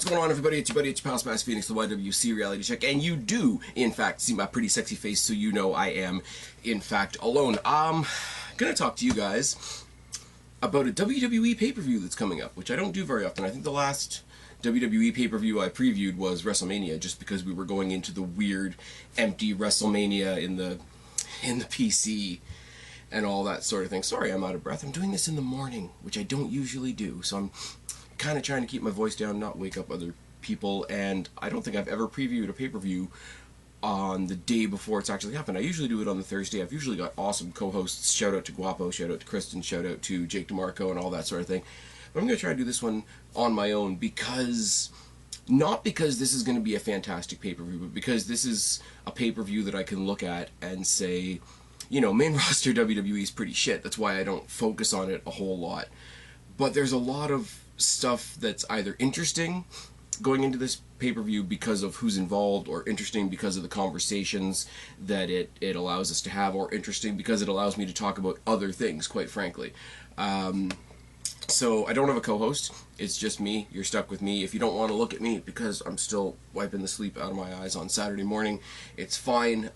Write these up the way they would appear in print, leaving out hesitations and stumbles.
going on, everybody? It's your buddy, it's your pal Spaz Phoenix, the YWC reality check, and you do, in fact, see my pretty sexy face, so you know I am, in fact, alone. Gonna talk to you guys about a WWE pay-per-view that's coming up, which I don't do very often. I think the last WWE pay-per-view I previewed was WrestleMania, just because we were going into the weird, empty WrestleMania in the PC and all that sort of thing. Sorry, I'm out of breath. I'm doing this in the morning, which I don't usually do, so I'm kind of trying to keep my voice down, not wake up other people, and I don't think I've ever previewed a pay-per-view on the day before it's actually happened. I usually do it on the Thursday. I've usually got awesome co-hosts. Shout out to Guapo, shout out to Kristen, shout out to Jake DeMarco, and all that sort of thing. But I'm going to try to do this one on my own because, not because this is going to be a fantastic pay-per-view, but because this is a pay-per-view that I can look at and say, you know, main roster WWE is pretty shit. That's why I don't focus on it a whole lot. But there's a lot of stuff that's either interesting going into this pay-per-view because of who's involved, or interesting because of the conversations that it allows us to have, or interesting because it allows me to talk about other things, quite frankly. So I don't have a co-host. It's just me. You're stuck with me. If you don't want to look at me because I'm still wiping the sleep out of my eyes on Saturday morning, it's fine.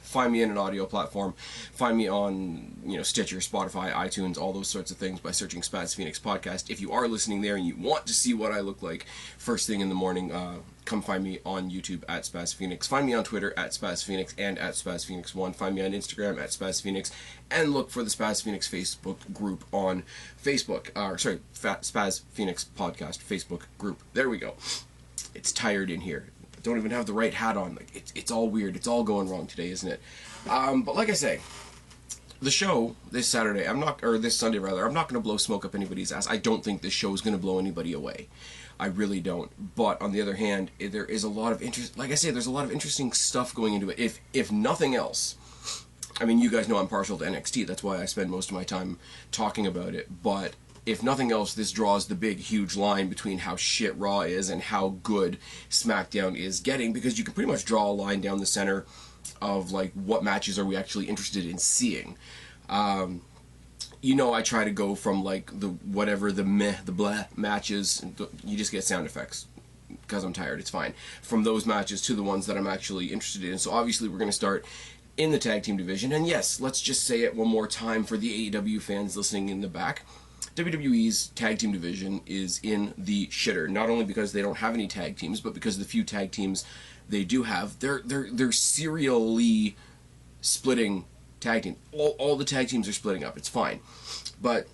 Find me in an audio platform. Find me on, you know, Stitcher, Spotify, iTunes, all those sorts of things by searching Spaz Phoenix Podcast. If you are listening there and you want to see what I look like first thing in the morning, come find me on YouTube at Spaz Phoenix. Find me on Twitter at Spaz Phoenix and at Spaz Phoenix1. Find me on Instagram at Spaz Phoenix, and look for the Spaz Phoenix Facebook group on Facebook. Spaz Phoenix Podcast Facebook group. There we go. It's tired in here. Don't even have the right hat on. Like, it's all weird. It's all going wrong today, isn't it? But like I say, the show this Saturday, this Sunday rather, I'm not going to blow smoke up anybody's ass. I don't think this show is going to blow anybody away. I really don't. But on the other hand, there is a lot of interest. Like I say, there's a lot of interesting stuff going into it. If nothing else, I mean, you guys know I'm partial to NXT. That's why I spend most of my time talking about it. But if nothing else, this draws the big, huge line between how shit Raw is and how good SmackDown is getting, because you can pretty much draw a line down the center of, like, what matches are we actually interested in seeing. You know, I try to go from, like, the blah matches. You just get sound effects because I'm tired. It's fine. From those matches to the ones that I'm actually interested in. So obviously we're going to start in the tag team division. And yes, let's just say it one more time for the AEW fans listening in the back. WWE's tag team division is in the shitter, not only because they don't have any tag teams, but because the few tag teams they do have, they're serially splitting tag team. All the tag teams are splitting up. It's fine. But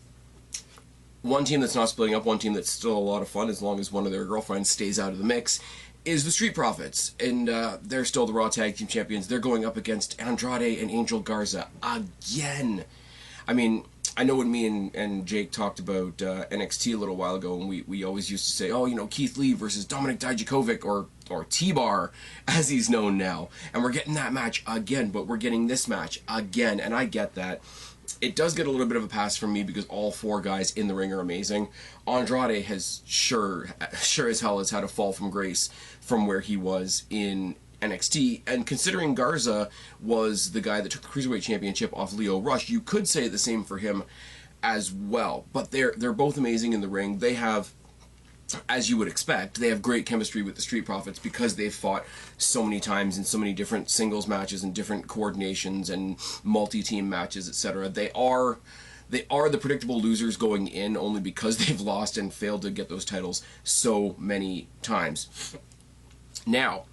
one team that's not splitting up, one team that's still a lot of fun, as long as one of their girlfriends stays out of the mix, is the Street Profits. And they're still the Raw Tag Team Champions. They're going up against Andrade and Angel Garza again. I mean, I know when me and Jake talked about NXT a little while ago, and we always used to say, oh, you know, Keith Lee versus Dominik Dijakovic, or T-Bar, as he's known now. And we're getting that match again, but we're getting this match again, and I get that. It does get a little bit of a pass from me because all four guys in the ring are amazing. Andrade has sure as hell has had a fall from grace from where he was in NXT, and considering Garza was the guy that took the Cruiserweight Championship off Leo Rush, you could say the same for him as well. But they're both amazing in the ring. They have, as you would expect, they have great chemistry with the Street Profits because they've fought so many times in so many different singles matches and different coordinations and multi-team matches, etc. They are the predictable losers going in only because they've lost and failed to get those titles so many times. Now,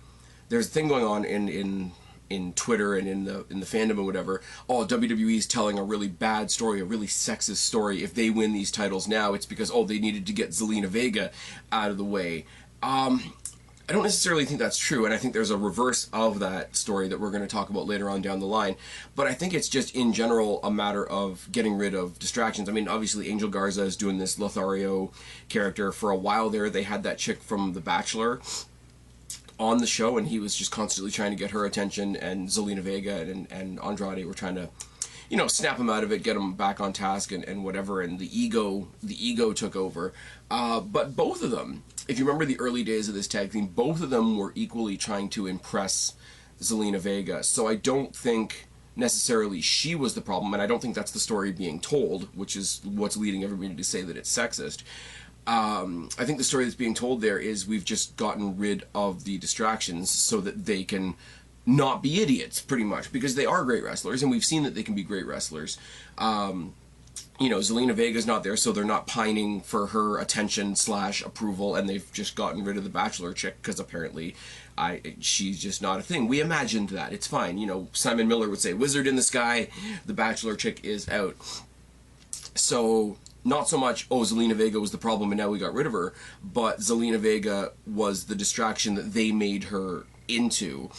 there's a thing going on in Twitter and in the fandom and whatever. Oh, WWE's telling a really bad story, a really sexist story. If they win these titles now, it's because, oh, they needed to get Zelina Vega out of the way. I don't necessarily think that's true, and I think there's a reverse of that story that we're going to talk about later on down the line. But I think it's just, in general, a matter of getting rid of distractions. I mean, obviously, Angel Garza is doing this Lothario character. For a while there, they had that chick from The Bachelor on the show, and he was just constantly trying to get her attention, and Zelina Vega and Andrade were trying to, you know, snap him out of it, get him back on task and whatever, and the ego took over. But both of them, if you remember the early days of this tag team, both of them were equally trying to impress Zelina Vega. So I don't think necessarily she was the problem, and I don't think that's the story being told, which is what's leading everybody to say that it's sexist. I think the story that's being told there is we've just gotten rid of the distractions so that they can not be idiots, pretty much, because they are great wrestlers, and we've seen that they can be great wrestlers. Zelina Vega's not there, so they're not pining for her attention / approval, and they've just gotten rid of the Bachelor chick, because apparently she's just not a thing. We imagined that. It's fine. Simon Miller would say, Wizard in the sky, the Bachelor chick is out. So, not so much, Zelina Vega was the problem and now we got rid of her, but Zelina Vega was the distraction that they made her into,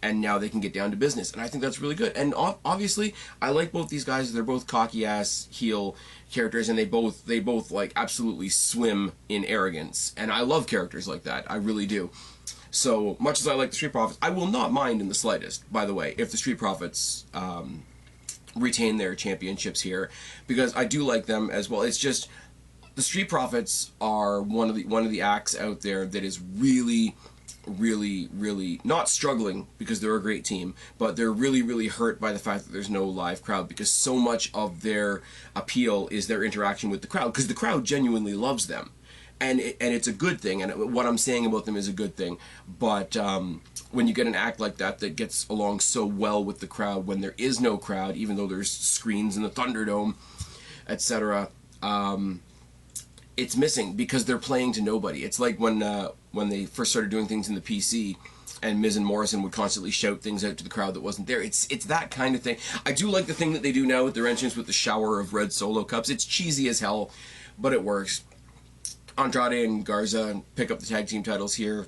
and now they can get down to business, and I think that's really good. And obviously, I like both these guys. They're both cocky-ass heel characters, and they both like absolutely swim in arrogance, and I love characters like that. I really do. So much as I like the Street Profits, I will not mind in the slightest, by the way, if the Street Profits retain their championships here, because I do like them as well. It's just the Street Profits are one of the acts out there that is really not struggling because they're a great team, but they're really hurt by the fact that there's no live crowd, because so much of their appeal is their interaction with the crowd, because the crowd genuinely loves them, and it's a good thing, and what I'm saying about them is a good thing. But when you get an act like that gets along so well with the crowd when there is no crowd, even though there's screens in the Thunderdome, etc., it's missing because they're playing to nobody. It's like when they first started doing things in the PC, and Miz and Morrison would constantly shout things out to the crowd that wasn't there. It's that kind of thing. I do like the thing that they do now with their entrance with the shower of red Solo cups. It's cheesy as hell, but it works. Andrade and Garza pick up the tag team titles here.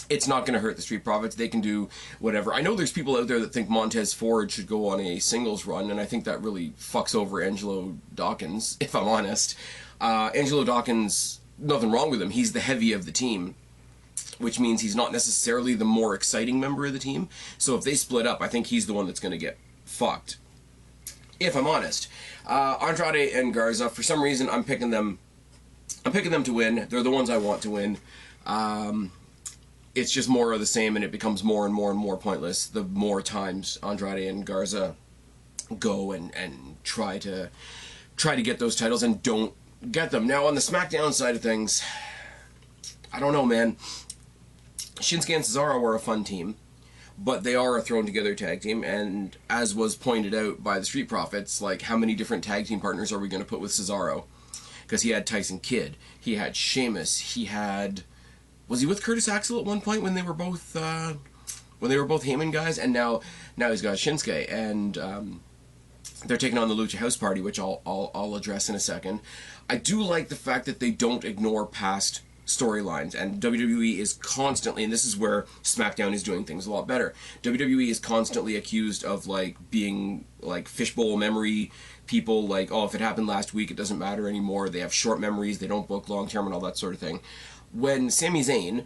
It's not going to hurt the Street Profits. They can do whatever. I know there's people out there that think Montez Ford should go on a singles run, and I think that really fucks over Angelo Dawkins, if I'm honest. Angelo Dawkins, nothing wrong with him. He's the heavy of the team, which means he's not necessarily the more exciting member of the team. So if they split up, I think he's the one that's going to get fucked, if I'm honest. Andrade and Garza, for some reason, I'm picking them to win. They're the ones I want to win. It's just more of the same, and it becomes more and more pointless the more times Andrade and Garza go and try to get those titles and don't get them. Now, on the SmackDown side of things, I don't know, man. Shinsuke and Cesaro are a fun team, but they are a thrown-together tag team, and as was pointed out by the Street Profits, like, how many different tag team partners are we going to put with Cesaro? Because he had Tyson Kidd, he had Sheamus, he had... Was he with Curtis Axel at one point when they were both Heyman guys? And now he's got Shinsuke, and they're taking on the Lucha House Party, which I'll address in a second. I do like the fact that they don't ignore past storylines, and WWE is constantly, and this is where SmackDown is doing things a lot better, WWE is constantly accused of being fishbowl memory people, if it happened last week it doesn't matter anymore, they have short memories, they don't book long term and all that sort of thing. When Sami Zayn,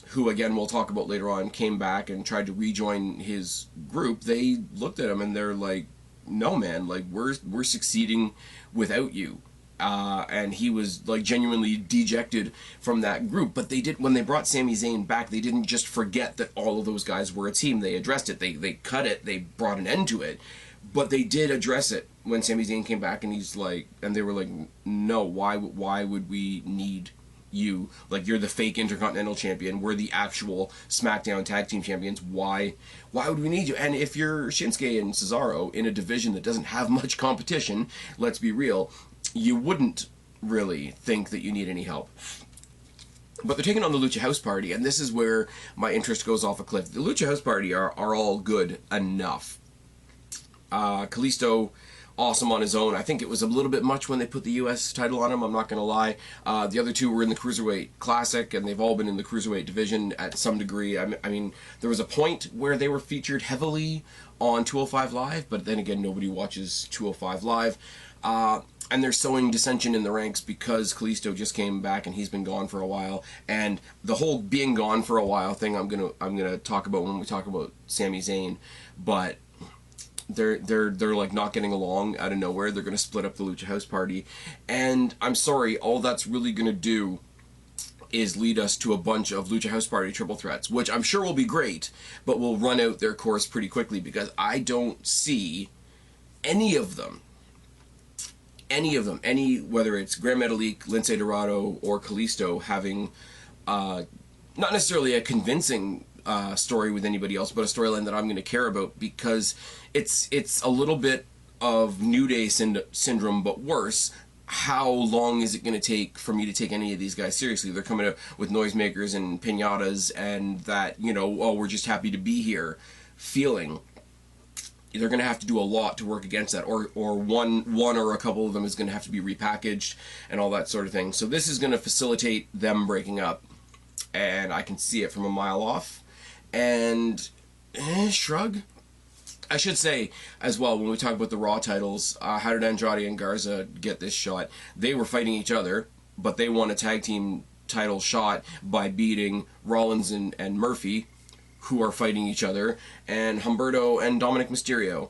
who again we'll talk about later on, came back and tried to rejoin his group, they looked at him and they're like, no man, we're succeeding without you. And he was genuinely dejected from that group. But they did, when they brought Sami Zayn back, they didn't just forget that all of those guys were a team. They addressed it. They cut it. They brought an end to it. But they did address it when Sami Zayn came back, and and they were like, no, why would we need you? You're the fake Intercontinental Champion. We're the actual SmackDown Tag Team Champions. Why would we need you? And if you're Shinsuke and Cesaro in a division that doesn't have much competition, let's be real, you wouldn't really think that you need any help. But they're taking on the Lucha House Party, and this is where my interest goes off a cliff. The Lucha House Party are all good enough. Kalisto, awesome on his own. I think it was a little bit much when they put the U.S. title on him, I'm not going to lie. The other two were in the Cruiserweight Classic, and they've all been in the Cruiserweight division at some degree. I mean, there was a point where they were featured heavily on 205 Live, but then again, nobody watches 205 Live. And they're sowing dissension in the ranks because Kalisto just came back and he's been gone for a while. And the whole being gone for a while thing I'm gonna talk about when we talk about Sami Zayn. But they're not getting along out of nowhere. They're gonna split up the Lucha House Party, and I'm sorry, all that's really gonna do is lead us to a bunch of Lucha House Party triple threats, which I'm sure will be great, but will run out their course pretty quickly because I don't see any of them any of them, whether it's Grand Metalik, Lince Dorado, or Kalisto, having not necessarily a convincing story with anybody else, but a storyline that I'm going to care about, because it's a little bit of New Day syndrome, but worse. How long is it going to take for me to take any of these guys seriously? They're coming up with noisemakers and piñatas and that, oh, we're just happy to be here feeling. They're going to have to do a lot to work against that, or one or a couple of them is going to have to be repackaged and all that sort of thing. So this is going to facilitate them breaking up, and I can see it from a mile off. And shrug. I should say as well, when we talk about the Raw titles, how did Andrade and Garza get this shot? They were fighting each other, but they won a tag team title shot by beating Rollins and Murphy, who are fighting each other, and Humberto and Dominic Mysterio,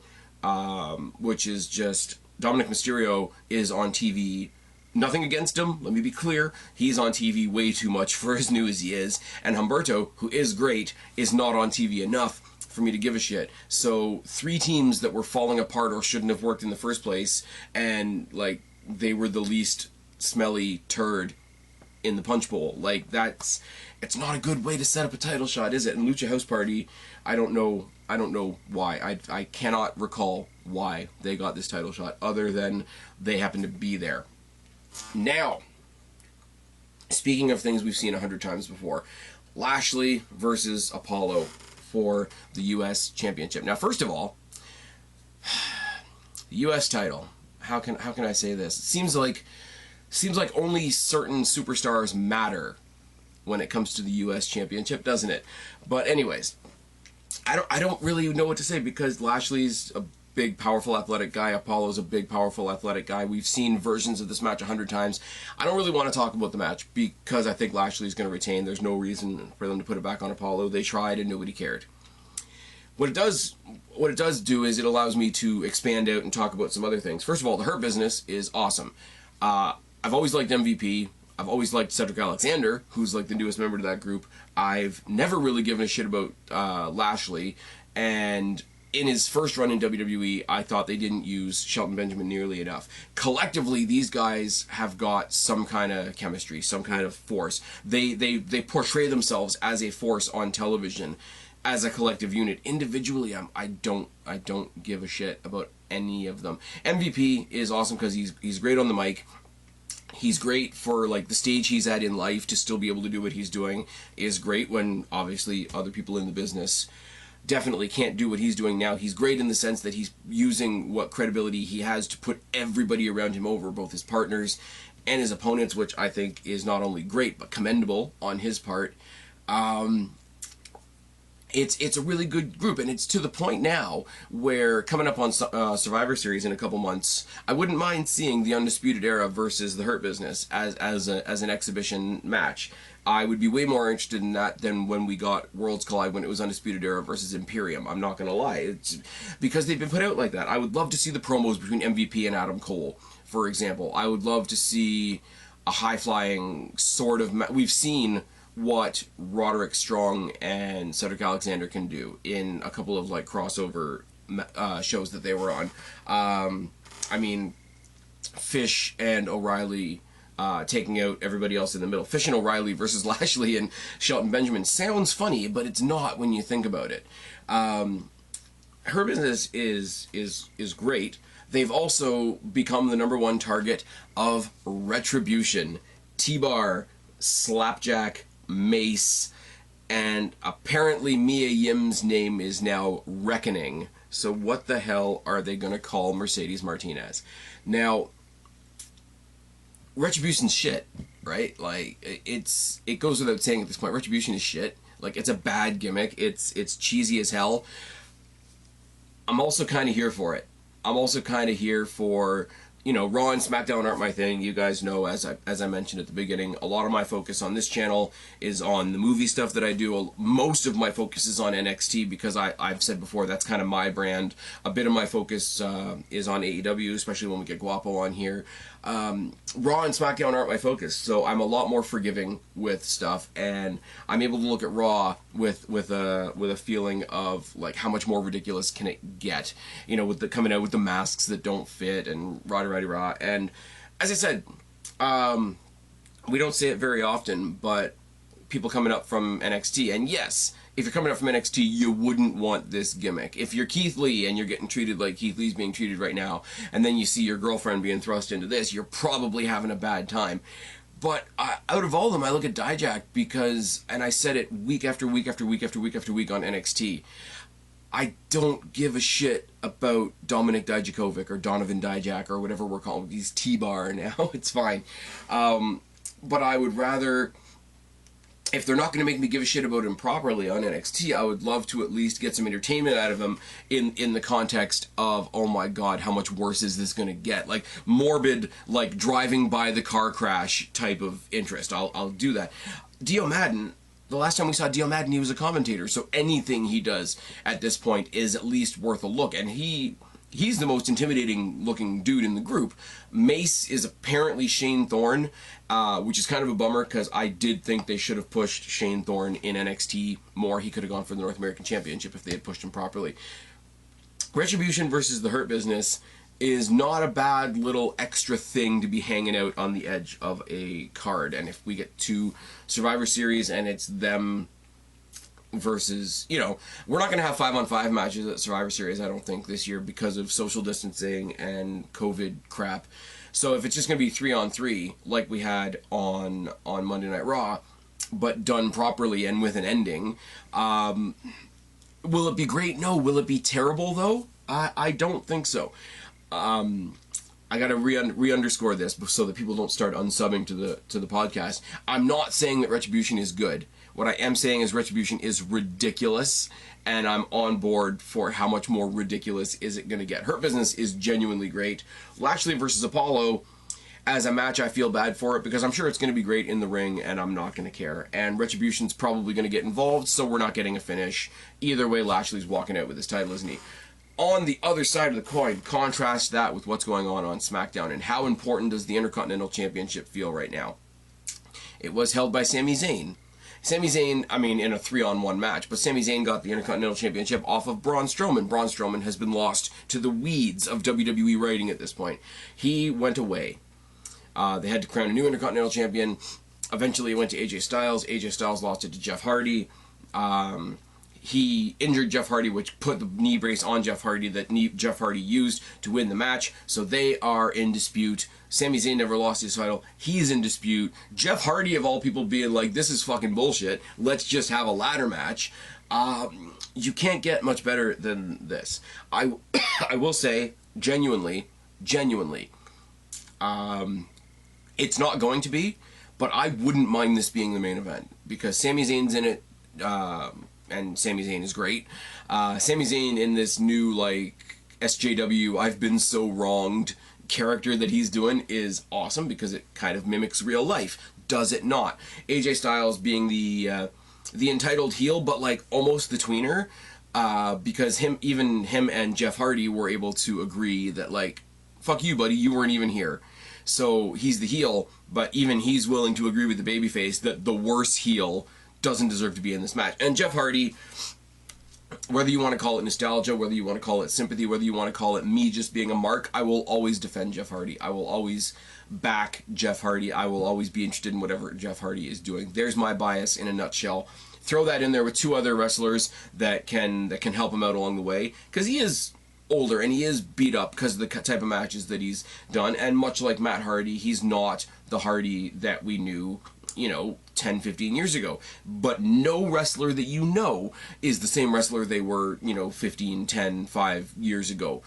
which is just, Dominic Mysterio is on TV. Nothing against him, let me be clear. He's on TV way too much for as new as he is, and Humberto, who is great, is not on TV enough for me to give a shit. So 3 teams that were falling apart or shouldn't have worked in the first place, and like they were the least smelly turd in the punch bowl. Like it's not a good way to set up a title shot, is it? And Lucha House Party, I don't know why. I cannot recall why they got this title shot, other than they happen to be there. Now, speaking of things we've seen 100 times before, Lashley versus Apollo for the U.S. Championship. Now, first of all, the U.S. title. How can I say this? It seems like only certain superstars matter when it comes to the U.S. Championship, doesn't it? But anyways, I don't really know what to say, because Lashley's a big, powerful, athletic guy. Apollo's a big, powerful, athletic guy. We've seen versions of this match 100 times. I don't really want to talk about the match, because I think Lashley's going to retain. There's no reason for them to put it back on Apollo. They tried and nobody cared. What it does do is it allows me to expand out and talk about some other things. First of all, the Hurt Business is awesome. I've always liked MVP. I've always liked Cedric Alexander, who's like the newest member to that group. I've never really given a shit about Lashley, and in his first run in WWE, I thought they didn't use Shelton Benjamin nearly enough. Collectively, these guys have got some kind of chemistry, some kind of force. They portray themselves as a force on television, as a collective unit. Individually, I don't give a shit about any of them. MVP is awesome because he's great on the mic. He's great for like the stage he's at in life. To still be able to do what he's doing is great, when obviously other people in the business definitely can't do what he's doing now. He's great in the sense that he's using what credibility he has to put everybody around him over, both his partners and his opponents, which I think is not only great but commendable on his part. It's a really good group, and it's to the point now where, coming up on Survivor Series in a couple months, I wouldn't mind seeing the Undisputed Era versus the Hurt Business as an exhibition match. I would be way more interested in that than when we got Worlds Collide, when it was Undisputed Era versus Imperium. I'm not going to lie. It's because they've been put out like that. I would love to see the promos between MVP and Adam Cole, for example. I would love to see a high-flying sort of... We've seen what Roderick Strong and Cedric Alexander can do in a couple of like crossover shows that they were on. I mean, Fish and O'Reilly taking out everybody else in the middle. Fish and O'Reilly versus Lashley and Shelton Benjamin sounds funny, but it's not when you think about it. Her Business is great. They've also become the #1 target of Retribution, T-Bar, Slapjack, Mace, and apparently Mia Yim's name is now Reckoning. So what the hell are they going to call Mercedes Martinez? Now, Retribution's shit, right? Like, it goes without saying at this point, Retribution is shit. Like, it's a bad gimmick. It's cheesy as hell. I'm also kind of here for it. I'm also kind of here for... Raw and SmackDown aren't my thing. You guys know, as I mentioned at the beginning, a lot of my focus on this channel is on the movie stuff that I do. Most of my focus is on NXT, because I've said before, that's kind of my brand. A bit of my focus is on AEW, especially when we get Guapo on here. Raw and SmackDown aren't my focus, so I'm a lot more forgiving with stuff, and I'm able to look at Raw with a feeling of like how much more ridiculous can it get, you know, with the coming out with the masks that don't fit and rah. And as I said, we don't say it very often, but people coming up from NXT, and yes, if you're coming up from NXT, you wouldn't want this gimmick. If you're Keith Lee and you're getting treated like Keith Lee's being treated right now, and then you see your girlfriend being thrust into this, you're probably having a bad time. But out of all of them, I look at Dijak because, and I said it week after week after week after week after week on NXT, I don't give a shit about Dominic Dijakovic or Donovan Dijak or whatever we're calling him. He's T-Bar now. It's fine. But I would rather, if they're not going to make me give a shit about him properly on NXT, I would love to at least get some entertainment out of him in the context of, oh my god, how much worse is this going to get? Like, morbid, like, driving by the car crash type of interest. I'll do that. Dio Madden, the last time we saw Dio Madden, he was a commentator, so anything he does at this point is at least worth a look, and he's the most intimidating looking dude in the group. Mace is apparently Shane Thorne, which is kind of a bummer because I did think they should have pushed Shane Thorne in NXT more. He could have gone for the North American Championship if they had pushed him properly. Retribution versus the Hurt Business is not a bad little extra thing to be hanging out on the edge of a card. And if we get to Survivor Series and it's them versus, you know, we're not going to have 5-on-5 matches at Survivor Series, I don't think, this year because of social distancing and COVID crap. So if it's just going to be 3-on-3 like we had on Monday Night Raw, but done properly and with an ending, will it be great? No. Will it be terrible, though? I don't think so. I gotta re-underscore this so that people don't start unsubbing to the podcast. I'm not saying that Retribution is good. What I am saying is Retribution is ridiculous, and I'm on board for how much more ridiculous is it going to get. Hurt Business is genuinely great. Lashley versus Apollo, as a match, I feel bad for it because I'm sure it's going to be great in the ring, and I'm not going to care. And Retribution's probably going to get involved, so we're not getting a finish. Either way, Lashley's walking out with his title, isn't he? On the other side of the coin, contrast that with what's going on SmackDown, and how important does the Intercontinental Championship feel right now? It was held by Sami Zayn. Sami Zayn, I mean, in a 3-on-1 match, but Sami Zayn got the Intercontinental Championship off of Braun Strowman. Braun Strowman has been lost to the weeds of WWE writing at this point. He went away. They had to crown a new Intercontinental Champion. Eventually it went to AJ Styles. AJ Styles lost it to Jeff Hardy. He injured Jeff Hardy, which put the knee brace on Jeff Hardy that Jeff Hardy used to win the match. So they are in dispute. Sami Zayn never lost his title. He's in dispute. Jeff Hardy, of all people, being like, this is fucking bullshit. Let's just have a ladder match. You can't get much better than this. I will say, genuinely, it's not going to be, but I wouldn't mind this being the main event because Sami Zayn's in it, and Sami Zayn is great. Sami Zayn in this new, like, SJW, I've been so wronged character that he's doing is awesome because it kind of mimics real life. Does it not? AJ Styles being the entitled heel, but like almost the tweener, because him and Jeff Hardy were able to agree that, like, fuck you, buddy, you weren't even here. So he's the heel, but even he's willing to agree with the babyface that the worse heel doesn't deserve to be in this match. And Jeff Hardy, whether you want to call it nostalgia, whether you want to call it sympathy, whether you want to call it me just being a mark, I will always defend Jeff Hardy. I will always back Jeff Hardy. I will always be interested in whatever Jeff Hardy is doing. There's my bias in a nutshell. Throw that in there with two other wrestlers that can help him out along the way, because he is older and he is beat up because of the type of matches that he's done, and much like Matt Hardy, he's not the Hardy that we knew, 10, 15 years ago. But no wrestler that you know is the same wrestler they were, 15, 10, 5 years ago.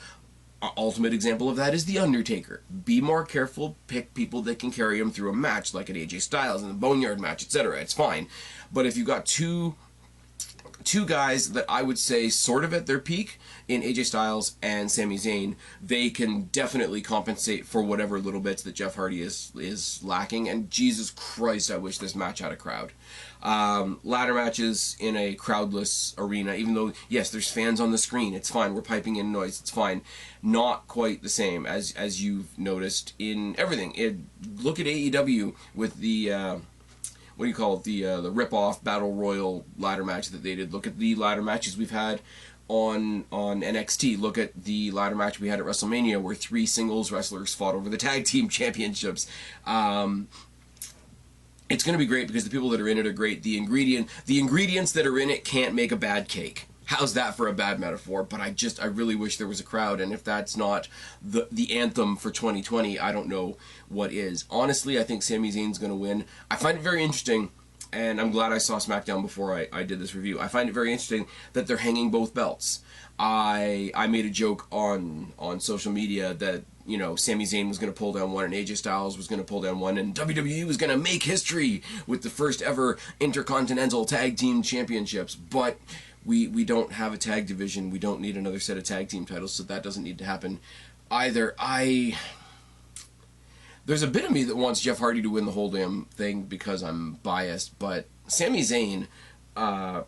Ultimate example of that is The Undertaker. Be more careful, pick people that can carry him through a match, like an AJ Styles and the Boneyard match, etc. It's fine. But if you got two two guys that I would say sort of at their peak in AJ Styles and Sami Zayn. They can definitely compensate for whatever little bits that Jeff Hardy is lacking. And Jesus Christ, I wish this match had a crowd. Ladder matches in a crowdless arena, even though, yes, there's fans on the screen, it's fine, we're piping in noise, it's fine. Not quite the same as you've noticed in everything. Look at AEW with the what do you call it, the rip-off Battle Royal ladder match that they did. Look at the ladder matches we've had on NXT. Look at the ladder match we had at WrestleMania, where 3 singles wrestlers fought over the tag team championships. It's going to be great because the people that are in it are great. The ingredients that are in it can't make a bad cake. How's that for a bad metaphor? But I really wish there was a crowd, and if that's not the anthem for 2020, I don't know what is. Honestly, I think Sami Zayn's going to win. I find it very interesting, and I'm glad I saw SmackDown before I did this review. I find it very interesting that they're hanging both belts. I made a joke on social media that, you know, Sami Zayn was going to pull down one and AJ Styles was going to pull down one, and WWE was going to make history with the first ever Intercontinental Tag Team Championships. But we don't have a tag division. We don't need another set of tag team titles, so that doesn't need to happen either. There's a bit of me that wants Jeff Hardy to win the whole damn thing because I'm biased, but Sami Zayn,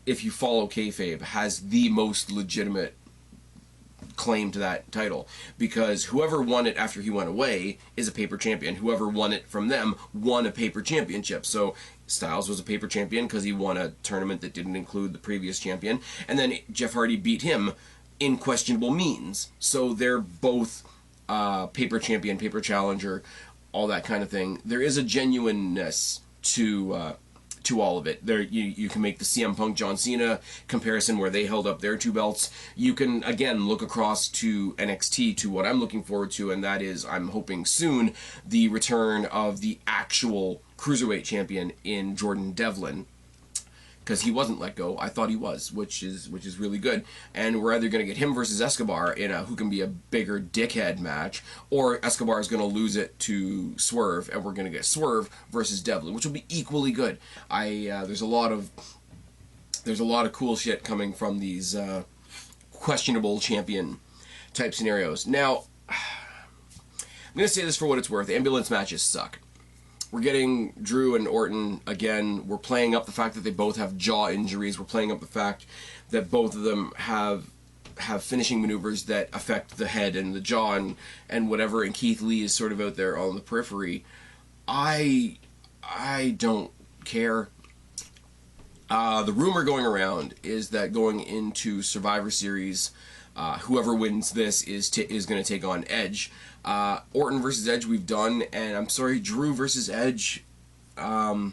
if you follow kayfabe, has the most legitimate claim to that title, because whoever won it after he went away is a paper champion. Whoever won it from them won a paper championship. So Styles was a paper champion because he won a tournament that didn't include the previous champion, and then Jeff Hardy beat him in questionable means. So they're both paper champion, paper challenger, all that kind of thing. There is a genuineness to all of it. There, you can make the CM Punk John Cena comparison where they held up their 2 belts. You can again look across to NXT, to what I'm looking forward to, and that is, I'm hoping soon, the return of the actual cruiserweight champion in Jordan Devlin, because he wasn't let go. I thought he was, which is really good. And we're either going to get him versus Escobar in a who can be a bigger dickhead match, or Escobar is going to lose it to Swerve, and we're going to get Swerve versus Devlin, which will be equally good. There's a lot of cool shit coming from these questionable champion type scenarios. Now, I'm going to say this for what it's worth: ambulance matches suck. We're getting Drew and Orton again. We're playing up the fact that they both have jaw injuries. We're playing up the fact that both of them have finishing maneuvers that affect the head and the jaw and whatever, and Keith Lee is sort of out there on the periphery. I don't care. The rumor going around is that going into Survivor Series, whoever wins this is going to take on Edge. Orton versus Edge we've done, and I'm sorry, Drew versus Edge, it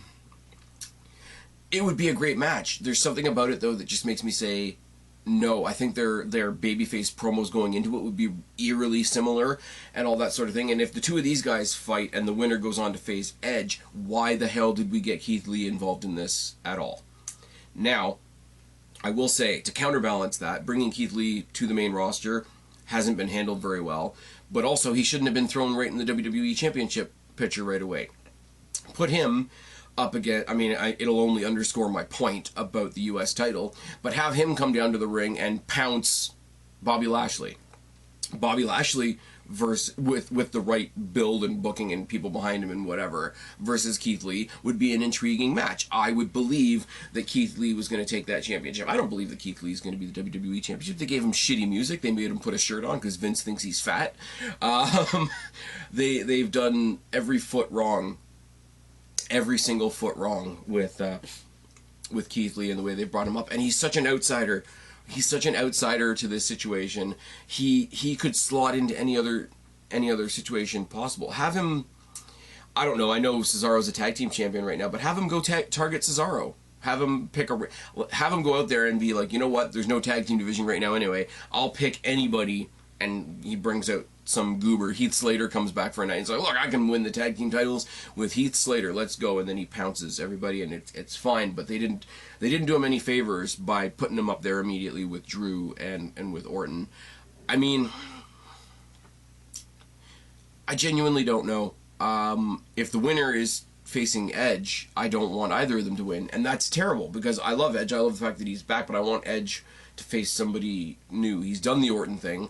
would be a great match. There's something about it, though, that just makes me say no. I think their babyface promos going into it would be eerily similar and all that sort of thing, and if the two of these guys fight and the winner goes on to face Edge, why the hell did we get Keith Lee involved in this at all? Now, I will say, to counterbalance that, bringing Keith Lee to the main roster hasn't been handled very well, but also he shouldn't have been thrown right in the WWE Championship picture right away. Put him up again. I mean, it'll only underscore my point about the U.S. title, but have him come down to the ring and pounce Bobby Lashley. Bobby Lashley versus with the right build and booking and people behind him and whatever versus Keith Lee would be an intriguing match. I would believe that Keith Lee was going to take that championship. I don't believe that Keith Lee is going to be the WWE championship. They gave him shitty music. They made him put a shirt on because Vince thinks he's fat. They've done every foot wrong, every single foot wrong with Keith Lee and the way they've brought him up, and he's such an outsider. He's such an outsider to this situation. He could slot into any other situation possible. Have him, I don't know, I know Cesaro's a tag team champion right now, but have him go target Cesaro. Have him go out there and be like, you know what, there's no tag team division right now anyway. I'll pick anybody, and he brings out some goober. Heath Slater comes back for a night and he's like, look, I can win the tag team titles with Heath Slater, let's go. And then he pounces everybody, and it's fine. But they didn't do him any favors by putting him up there immediately with Drew and with Orton. I mean, I genuinely don't know. If the winner is facing Edge, I don't want either of them to win, and that's terrible because I love Edge. I love the fact that he's back, but I want Edge to face somebody new. He's done the Orton thing.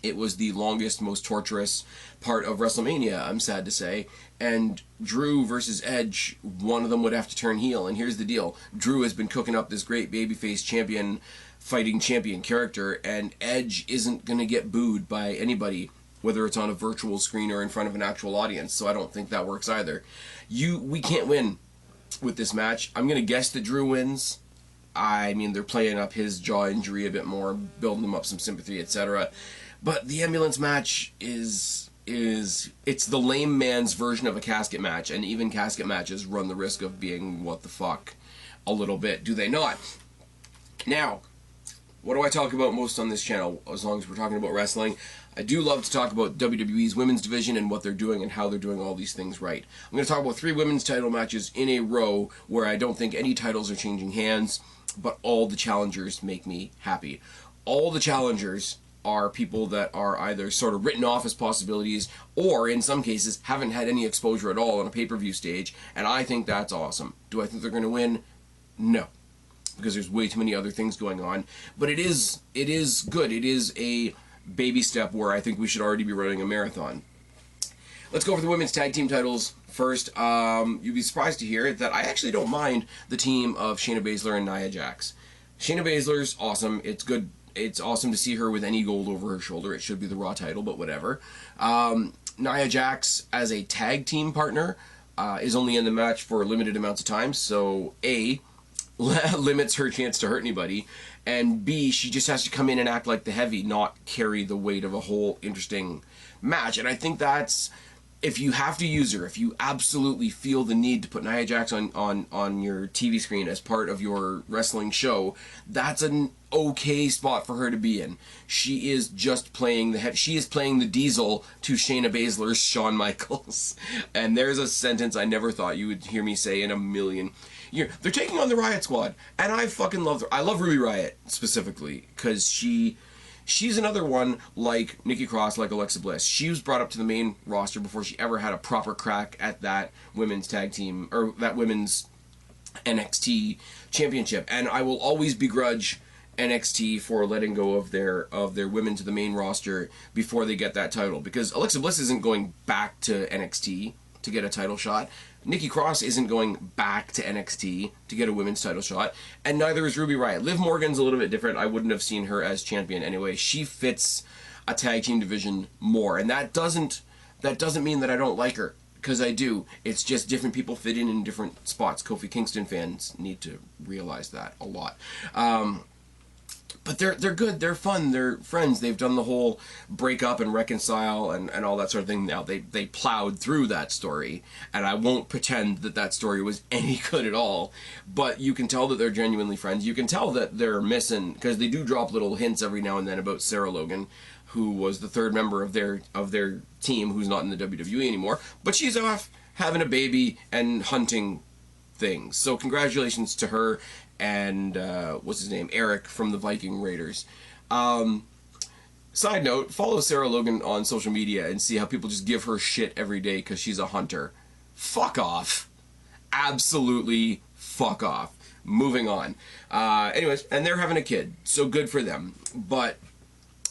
It was the longest, most torturous part of WrestleMania, I'm sad to say. And Drew versus Edge, one of them would have to turn heel. And here's the deal. Drew has been cooking up this great babyface champion, fighting champion character, and Edge isn't going to get booed by anybody, whether it's on a virtual screen or in front of an actual audience. So I don't think that works either. We can't win with this match. I'm going to guess that Drew wins. I mean, they're playing up his jaw injury a bit more, building him up some sympathy, etc. But the ambulance match is it's the lame man's version of a casket match, and even casket matches run the risk of being what the fuck a little bit, do they not? Now, what do I talk about most on this channel, as long as we're talking about wrestling? I do love to talk about WWE's women's division and what they're doing and how they're doing all these things right. I'm going to talk about 3 women's title matches in a row where I don't think any titles are changing hands, but all the challengers make me happy. All the challengers are people that are either sort of written off as possibilities or, in some cases, haven't had any exposure at all on a pay-per-view stage, and I think that's awesome. Do I think they're going to win? No, because there's way too many other things going on. But it is good. It is a baby step where I think we should already be running a marathon. Let's go for the women's tag team titles first. You'd be surprised to hear that I actually don't mind the team of Shayna Baszler and Nia Jax. Shayna Baszler's awesome. It's good. It's awesome to see her with any gold over her shoulder. It should be the Raw title, but whatever. Nia Jax as a tag team partner is only in the match for limited amounts of time, so A, limits her chance to hurt anybody, and B, she just has to come in and act like the heavy, not carry the weight of a whole interesting match. And I think that's, if you have to use her, if you absolutely feel the need to put Nia Jax on your TV screen as part of your wrestling show, that's an okay spot for her to be in. She is just playing she is playing the Diesel to Shayna Baszler's Shawn Michaels. And there's a sentence I never thought you would hear me say in a million years. They're taking on the Riot Squad, and I fucking love her. I love Ruby Riot specifically because she's another one like Nikki Cross, like Alexa Bliss. She was brought up to the main roster before she ever had a proper crack at that women's tag team, or that women's NXT championship. And I will always begrudge NXT for letting go of their women to the main roster before they get that title, because Alexa Bliss isn't going back to NXT to get a title shot. Nikki Cross isn't going back to NXT to get a women's title shot, and neither is Ruby Riott. Liv Morgan's a little bit different. I wouldn't have seen her as champion anyway. She fits a tag team division more, and that doesn't mean that I don't like her, because I do. It's just different people fit in different spots. Kofi Kingston fans need to realize that a lot. But they're good, they're fun, they're friends. They've done the whole break up and reconcile and all that sort of thing now. They plowed through that story, and I won't pretend that story was any good at all, but you can tell that they're genuinely friends. You can tell that they're missing, because they do drop little hints every now and then about Sarah Logan, who was the third member of their team, who's not in the WWE anymore, but she's off having a baby and hunting things. So congratulations to her and what's his name, Eric from the Viking Raiders. Side note, follow Sarah Logan on social media and see how people just give her shit every day because she's a hunter. Fuck off. Absolutely fuck off. Moving on. Anyways, and they're having a kid, so good for them. But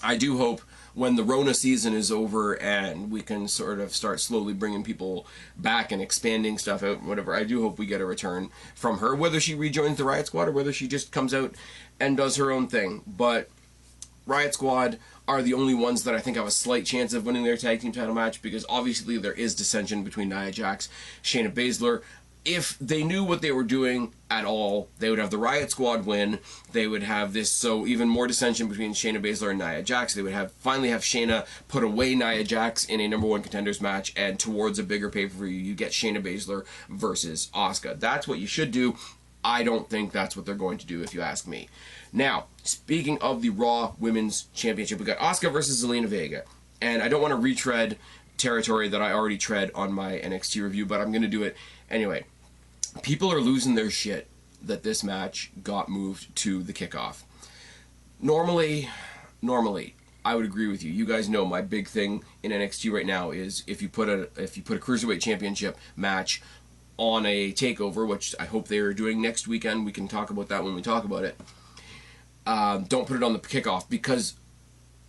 I do hope when the Rona season is over and we can sort of start slowly bringing people back and expanding stuff out and whatever, I do hope we get a return from her, whether she rejoins the Riot Squad or whether she just comes out and does her own thing. But Riot Squad are the only ones that I think have a slight chance of winning their tag team title match, because obviously there is dissension between Nia Jax, Shayna Baszler. If they knew what they were doing at all, they would have the Riot Squad win. They would have this, so even more dissension between Shayna Baszler and Nia Jax. They would finally have Shayna put away Nia Jax in a number one contenders match, and towards a bigger pay-per-view, you get Shayna Baszler versus Asuka. That's what you should do. I don't think that's what they're going to do, if you ask me. Now, speaking of the Raw Women's Championship, we got Asuka versus Zelina Vega. And I don't want to retread territory that I already tread on my NXT review, but I'm going to do it anyway. People are losing their shit that this match got moved to the kickoff. Normally, I would agree with you. You guys know my big thing in NXT right now is if you put a cruiserweight championship match on a takeover, which I hope they are doing next weekend. We can talk about that when we talk about it. Don't put it on the kickoff, because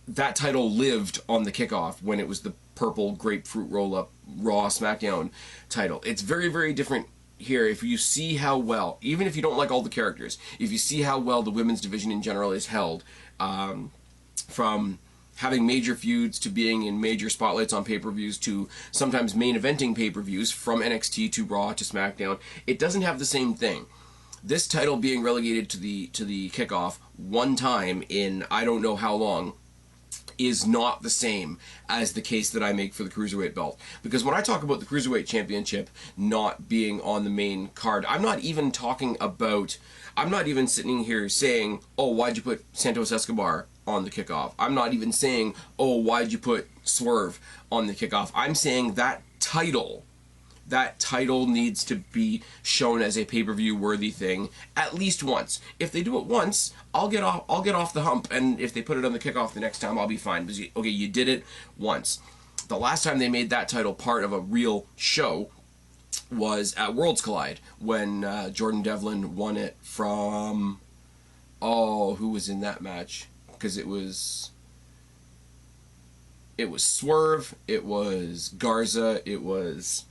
that title lived on the kickoff when it was the purple grapefruit roll-up Raw SmackDown title. It's very, very different here. If you see how well, even if you don't like all the characters, if you see how well the women's division in general is held, from having major feuds to being in major spotlights on pay-per-views to sometimes main eventing pay-per-views, from NXT to Raw to SmackDown, it doesn't have the same thing. This title being relegated to the kickoff one time in I don't know how long is not the same as the case that I make for the Cruiserweight belt. Because when I talk about the Cruiserweight Championship not being on the main card, I'm not even sitting here saying, oh, why'd you put Santos Escobar on the kickoff? I'm not even saying, oh, why'd you put Swerve on the kickoff? I'm saying that title needs to be shown as a pay-per-view worthy thing at least once. If they do it once, I'll get off the hump, and if they put it on the kickoff the next time, I'll be fine. Because okay, you did it once. The last time they made that title part of a real show was at Worlds Collide, when Jordan Devlin won it from, who was in that match? Because it was Swerve, it was Garza, it was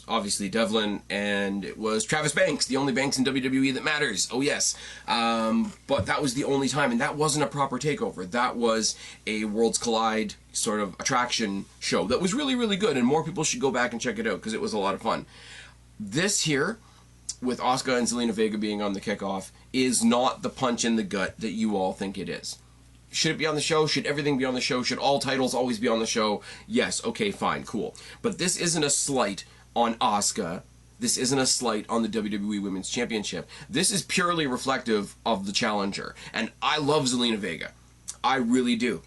obviously Devlin, and it was Travis Banks, the only Banks in WWE that matters. Oh yes. But that was the only time, and that wasn't a proper takeover. That was a Worlds Collide sort of attraction show that was really, really good, and more people should go back and check it out because it was a lot of fun. This here, with Asuka and Zelina Vega being on the kickoff, is not the punch in the gut that you all think it is. Should it be on the show? Should everything be on the show? Should all titles always be on the show? Yes, okay, fine, cool. But this isn't a slight on Asuka. This isn't a slight on the WWE Women's Championship. This is purely reflective of the challenger. And I love Zelina Vega. I really do.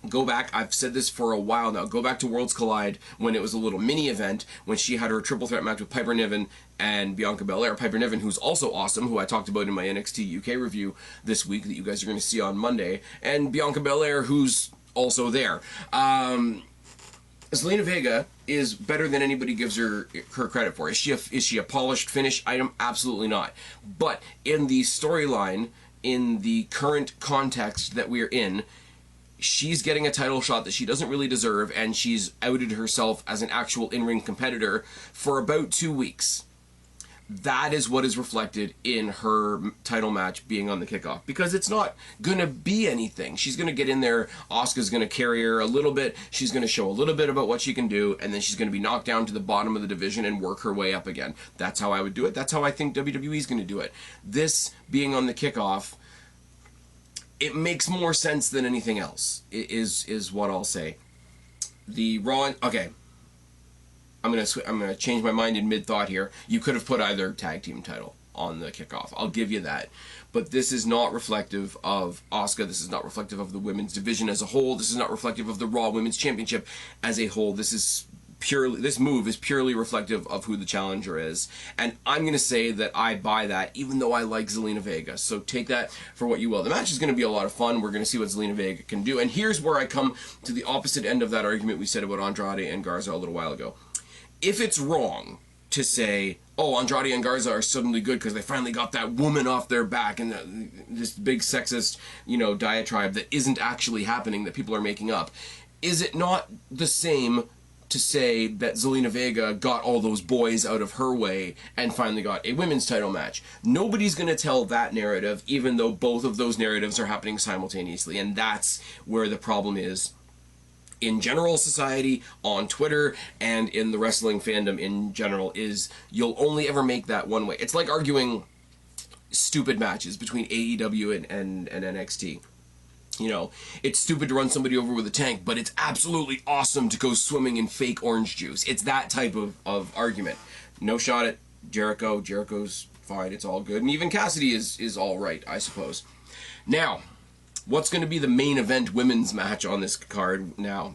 Go back, I've said this for a while now, go back to Worlds Collide when it was a little mini event, when she had her triple threat match with Piper Niven and Bianca Belair. Piper Niven, who's also awesome, who I talked about in my NXT UK review this week that you guys are going to see on Monday, and Bianca Belair, who's also there. Zelina Vega is better than anybody gives her credit for. Is she a polished, finished item? Absolutely not. But in the storyline, in the current context that we're in, she's getting a title shot that she doesn't really deserve, and she's outed herself as an actual in-ring competitor for about 2 weeks. That is what is reflected in her title match being on the kickoff, because it's not going to be anything. She's going to get in there, Asuka's going to carry her a little bit, she's going to show a little bit about what she can do, and then she's going to be knocked down to the bottom of the division and work her way up again. That's how I would do it. That's how I think WWE is going to do it. This being on the kickoff, it makes more sense than anything else, is what I'll say. The Raw... Okay. I'm gonna change my mind in mid-thought here. You could have put either tag team title on the kickoff. I'll give you that. But this is not reflective of Asuka. This is not reflective of the women's division as a whole. This is not reflective of the Raw Women's Championship as a whole. This move is purely reflective of who the challenger is. And I'm going to say that I buy that, even though I like Zelina Vega. So take that for what you will. The match is going to be a lot of fun. We're going to see what Zelina Vega can do. And here's where I come to the opposite end of that argument we said about Andrade and Garza a little while ago. If it's wrong to say, oh, Andrade and Garza are suddenly good because they finally got that woman off their back, and this big sexist, diatribe that isn't actually happening, that people are making up, is it not the same to say that Zelina Vega got all those boys out of her way and finally got a women's title match? Nobody's going to tell that narrative, even though both of those narratives are happening simultaneously, and that's where the problem is in general society, on Twitter, and in the wrestling fandom in general, is you'll only ever make that one way. It's like arguing stupid matches between AEW and NXT. It's stupid to run somebody over with a tank, but it's absolutely awesome to go swimming in fake orange juice. It's that type of argument. No shot at Jericho. Jericho's fine. It's all good. And even Cassidy is all right, I suppose. Now, what's going to be the main event women's match on this card now?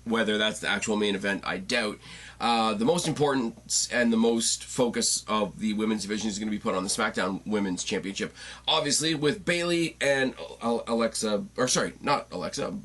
Whether that's the actual main event, I doubt. The most important and the most focus of the women's division is going to be put on the SmackDown Women's Championship. Obviously, with Bayley and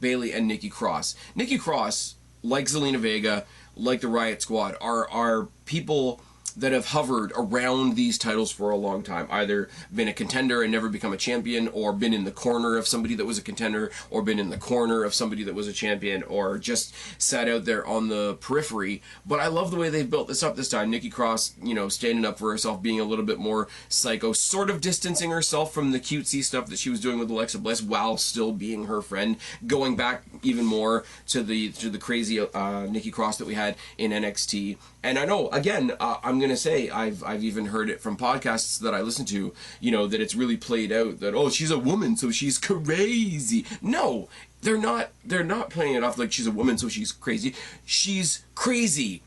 Bayley and Nikki Cross. Nikki Cross like Zelina Vega, like the Riot Squad, are people that have hovered around these titles for a long time, either been a contender and never become a champion, or been in the corner of somebody that was a contender, or been in the corner of somebody that was a champion, or just sat out there on the periphery. But I love the way they've built this up this time. Nikki Cross, you know, standing up for herself, being a little bit more psycho, sort of distancing herself from the cutesy stuff that she was doing with Alexa Bliss while still being her friend, going back even more to the crazy Nikki Cross that we had in NXT. And I know, again, I'm going to say, I've even heard it from podcasts that I listen to, you know, that it's really played out that, oh, she's a woman, so she's crazy. No, they're not playing it off like she's a woman, so she's crazy. She's crazy,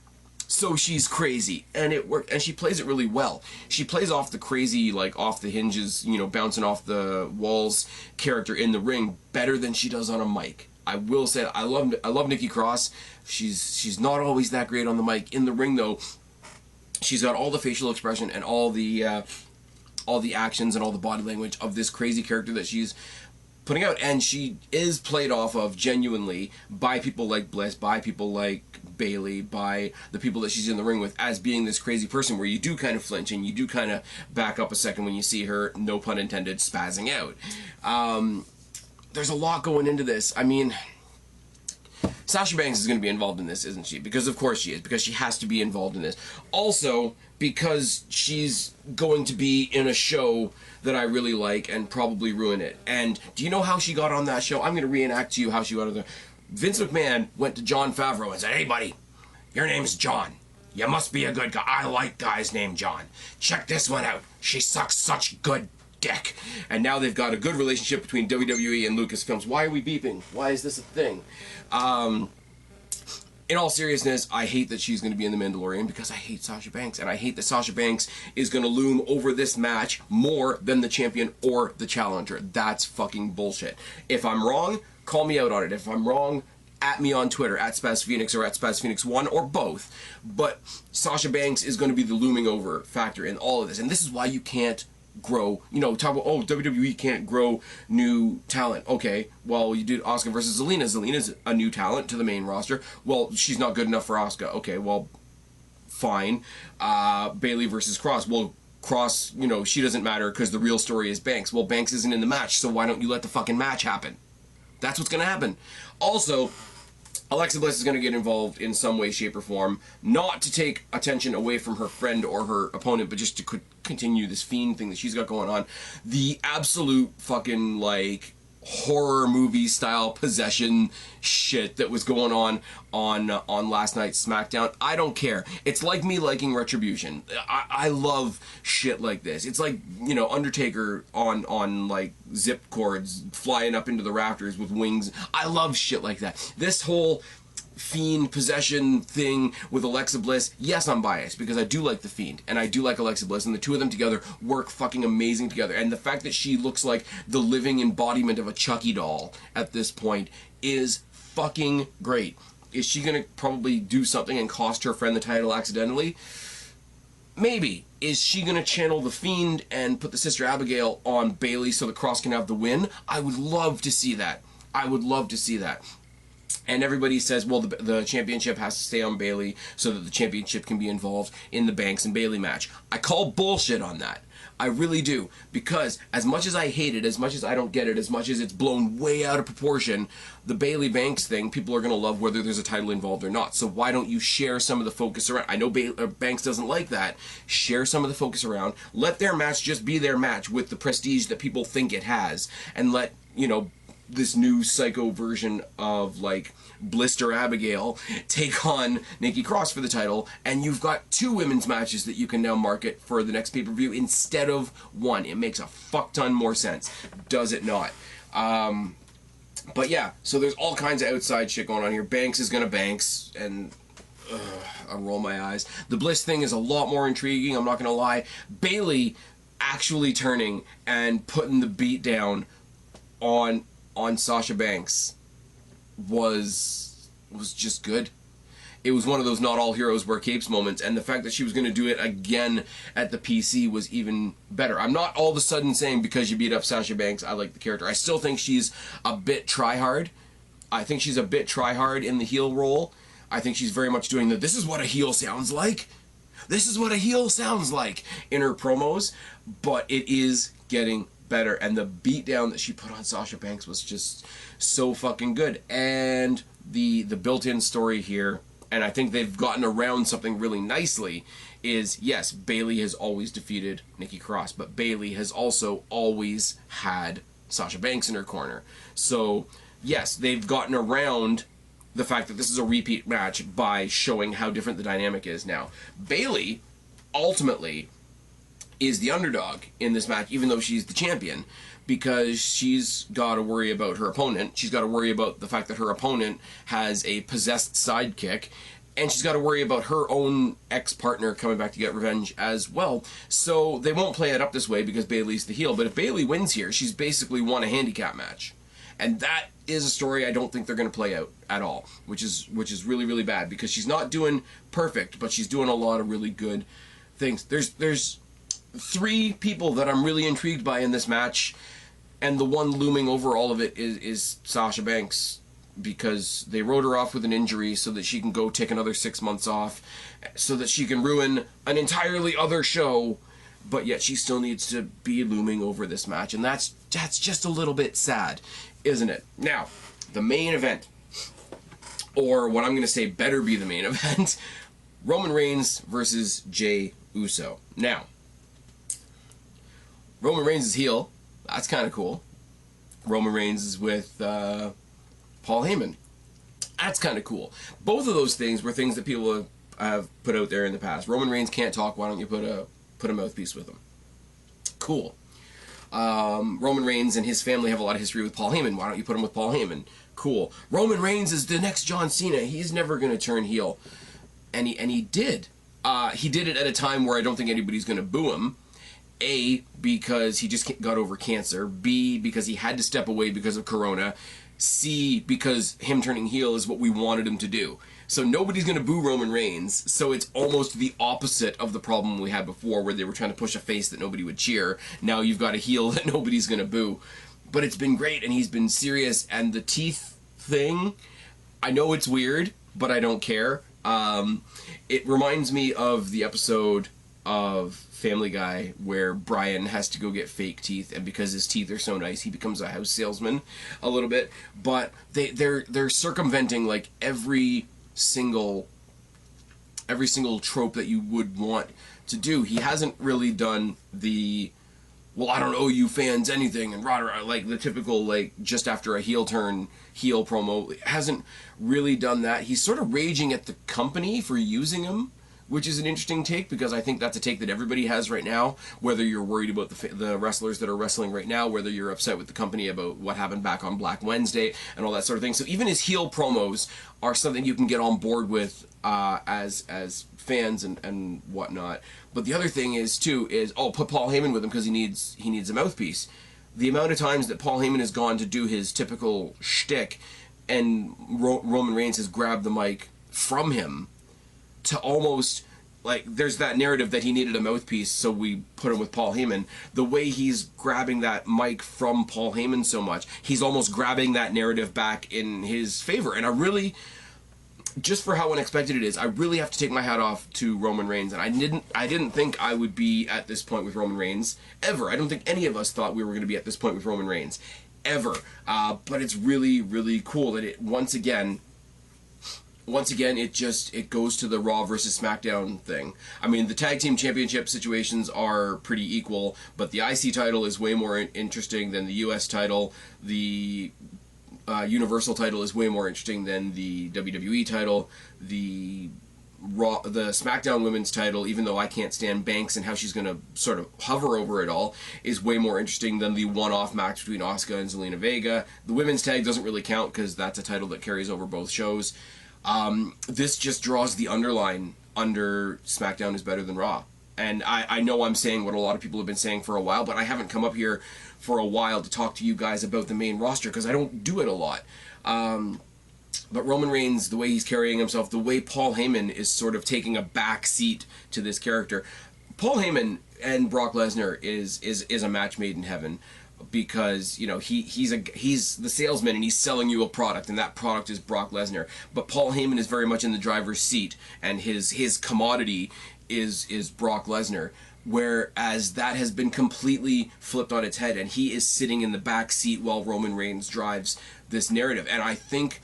so she's crazy. And it worked, and she plays it really well. She plays off the crazy, like, off the hinges, you know, bouncing off the walls character in the ring better than she does on a mic. I will say, I love Nikki Cross. She's not always that great on the mic. In the ring, though, she's got all the facial expression and all the actions and all the body language of this crazy character that she's putting out, and she is played off of genuinely by people like Bliss, by people like Bayley, by the people that she's in the ring with, as being this crazy person where you do kind of flinch and you do kind of back up a second when you see her, no pun intended, spazzing out. There's a lot going into this. I mean, Sasha Banks is going to be involved in this, isn't she? Because of course she is, because she has to be involved in this. Also, because she's going to be in a show that I really like and probably ruin it. And do you know how she got on that show? I'm going to reenact to you how she got on there. Vince McMahon went to John Favreau and said, "Hey buddy, your name's John. You must be a good guy. I like guys named John. Check this one out. She sucks such good dick." And now they've got a good relationship between WWE and Lucasfilms. Why are we beeping? Why is this a thing? In all seriousness, I hate that she's going to be in The Mandalorian because I hate Sasha Banks. And I hate that Sasha Banks is going to loom over this match more than the champion or the challenger. That's fucking bullshit. If I'm wrong, call me out on it. If I'm wrong, at me on Twitter, at Spaz Phoenix or at Spaz Phoenix 1 or both. But Sasha Banks is going to be the looming over factor in all of this. And this is why you can't grow, you know, talk about, oh, WWE can't grow new talent. Okay, well, you did Asuka versus Zelina. Zelina's a new talent to the main roster. Well, she's not good enough for Asuka. Okay, well, fine. Bayley versus Cross. Well, Cross, you know, she doesn't matter because the real story is Banks. Well, Banks isn't in the match, so why don't you let the fucking match happen? That's what's going to happen. Also, Alexa Bliss is going to get involved in some way, shape, or form, not to take attention away from her friend or her opponent, but just to continue this Fiend thing that she's got going on. The absolute fucking, like, horror movie style possession shit that was going on last night's SmackDown. I don't care. It's like me liking Retribution. I love shit like this. It's like, you know, Undertaker on like zip cords flying up into the rafters with wings. I love shit like that. This whole Fiend possession thing with Alexa Bliss, yes, I'm biased because I do like the Fiend and I do like Alexa Bliss, and the two of them together work fucking amazing together. And the fact that she looks like the living embodiment of a Chucky doll at this point is fucking great. Is she gonna probably do something and cost her friend the title accidentally? Maybe. Is she gonna channel the Fiend and put the Sister Abigail on Bayley so the Cross can have the win? I would love to see that. I would love to see that. And everybody says, well, the championship has to stay on Bayley so that the championship can be involved in the Banks and Bayley match. I call bullshit on that. I really do. Because as much as I hate it, as much as I don't get it, as much as it's blown way out of proportion, the Bayley Banks thing, people are going to love whether there's a title involved or not. So why don't you share some of the focus around? I know Banks doesn't like that. Share some of the focus around. Let their match just be their match with the prestige that people think it has. And let, you know, this new psycho version of like Blister Abigail take on Nikki Cross for the title, and you've got two women's matches that you can now market for the next pay-per-view instead of one. It makes a fuck ton more sense, does it not? But yeah, so there's all kinds of outside shit going on here. Banks is gonna Banks, and I roll my eyes. The Bliss thing is a lot more intriguing, I'm not gonna lie. Bayley actually turning and putting the beat down on Sasha Banks was just good. It was one of those not all heroes wear capes moments, and the fact that she was going to do it again at the PC was even better. I'm not all of a sudden saying because you beat up Sasha Banks I like the character. I still think she's a bit try-hard. I think she's a bit try-hard in the heel role. I think she's very much doing the, this is what a heel sounds like. This is what a heel sounds like in her promos. But it is getting better. And the beatdown that she put on Sasha Banks was just so fucking good. And the built-in story here, and I think they've gotten around something really nicely, is, yes, Bayley has always defeated Nikki Cross, but Bayley has also always had Sasha Banks in her corner. So, yes, they've gotten around the fact that this is a repeat match by showing how different the dynamic is now. Bayley, ultimately, is the underdog in this match, even though she's the champion, because she's got to worry about her opponent. She's got to worry about the fact that her opponent has a possessed sidekick, and she's got to worry about her own ex-partner coming back to get revenge as well. So they won't play it up this way because Bayley's the heel, but if Bayley wins here, she's basically won a handicap match. And that is a story I don't think they're going to play out at all, which is really, really bad, because she's not doing perfect, but she's doing a lot of really good things. There's 3 people that I'm really intrigued by in this match, and the one looming over all of it is Sasha Banks, because they wrote her off with an injury so that she can go take another 6 months off, so that she can ruin an entirely other show, but yet she still needs to be looming over this match, and that's just a little bit sad, isn't it? Now, the main event, or what I'm going to say better be the main event, Roman Reigns versus Jey Uso. Now, Roman Reigns is heel. That's kind of cool. Roman Reigns is with Paul Heyman. That's kind of cool. Both of those things were things that people have put out there in the past. Roman Reigns can't talk. Why don't you put a mouthpiece with him? Cool. Roman Reigns and his family have a lot of history with Paul Heyman. Why don't you put him with Paul Heyman? Cool. Roman Reigns is the next John Cena. He's never going to turn heel. And he did. He did it at a time where I don't think anybody's going to boo him. A, because he just got over cancer. B, because he had to step away because of Corona. C, because him turning heel is what we wanted him to do. So nobody's going to boo Roman Reigns, so it's almost the opposite of the problem we had before, where they were trying to push a face that nobody would cheer. Now you've got a heel that nobody's going to boo. But it's been great, and he's been serious, and the teeth thing, I know it's weird, but I don't care. It reminds me of the episode of Family Guy where Brian has to go get fake teeth, and because his teeth are so nice, he becomes a house salesman a little bit. But they're circumventing like every single trope that you would want to do. He hasn't really done the, well, I don't owe you fans anything, and rah, like the typical, like, just after a heel turn heel promo. Hasn't really done that. He's sort of raging at the company for using him, which is an interesting take, because I think that's a take that everybody has right now, whether you're worried about the wrestlers that are wrestling right now, whether you're upset with the company about what happened back on Black Wednesday and all that sort of thing. So even his heel promos are something you can get on board with as fans and whatnot. But the other thing is, too, is, oh, put Paul Heyman with him because he needs a mouthpiece. The amount of times that Paul Heyman has gone to do his typical shtick and Roman Reigns has grabbed the mic from him, to almost, like, there's that narrative that he needed a mouthpiece, so we put him with Paul Heyman. The way he's grabbing that mic from Paul Heyman so much, he's almost grabbing that narrative back in his favor. And I really, just for how unexpected it is, I really have to take my hat off to Roman Reigns. And I didn't think I would be at this point with Roman Reigns, ever. I don't think any of us thought we were going to be at this point with Roman Reigns, ever. But it's really, really cool that it, once again, it goes to the Raw versus SmackDown thing. I mean, the tag team championship situations are pretty equal, but the IC title is way more interesting than the US title. The Universal title is way more interesting than the WWE title. The SmackDown Women's title, even though I can't stand Banks and how she's going to sort of hover over it all, is way more interesting than the one-off match between Asuka and Zelina Vega. The women's tag doesn't really count because that's a title that carries over both shows. This just draws the underline under SmackDown is better than Raw. And I know I'm saying what a lot of people have been saying for a while, but I haven't come up here for a while to talk to you guys about the main roster because I don't do it a lot. But Roman Reigns, the way he's carrying himself, the way Paul Heyman is sort of taking a back seat to this character. Paul Heyman and Brock Lesnar is a match made in heaven. because he's the salesman and he's selling you a product, and that product is Brock Lesnar. But Paul Heyman is very much in the driver's seat, and his commodity is Brock Lesnar. Whereas that has been completely flipped on its head, and he is sitting in the back seat while Roman Reigns drives this narrative. And I think,